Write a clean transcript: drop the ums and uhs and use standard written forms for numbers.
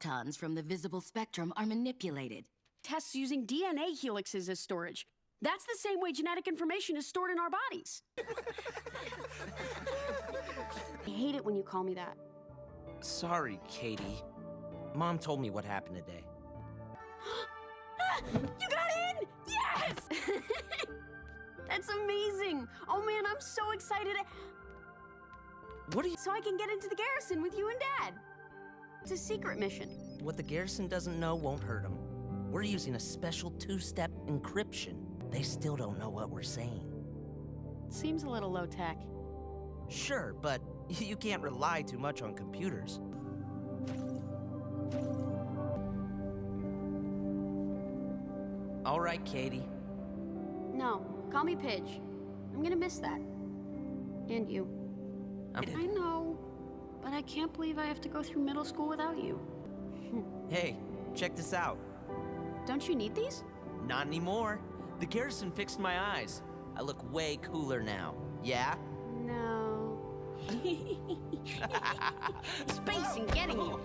photons from the visible spectrum are manipulated. Tests using DNA helixes as storage. That's the same way genetic information is stored in our bodies. I hate it when you call me that. Sorry, Katie. Mom told me what happened today. You got in! Yes! That's amazing! Oh man, I'm so excited. What are you... So I can get into the garrison with you and Dad. It's a secret mission. What the garrison doesn't know won't hurt them. We're using a special two-step encryption. They still don't know what we're saying. Seems a little low-tech. Sure, but you can't rely too much on computers. All right, Katie. No, call me Pidge. I'm gonna miss that. And you. I know, but I can't believe I have to go through middle school without you. Hey, check this out. Don't you need these? Not anymore. The garrison fixed my eyes. I look way cooler now. Yeah? No. Space and getting you.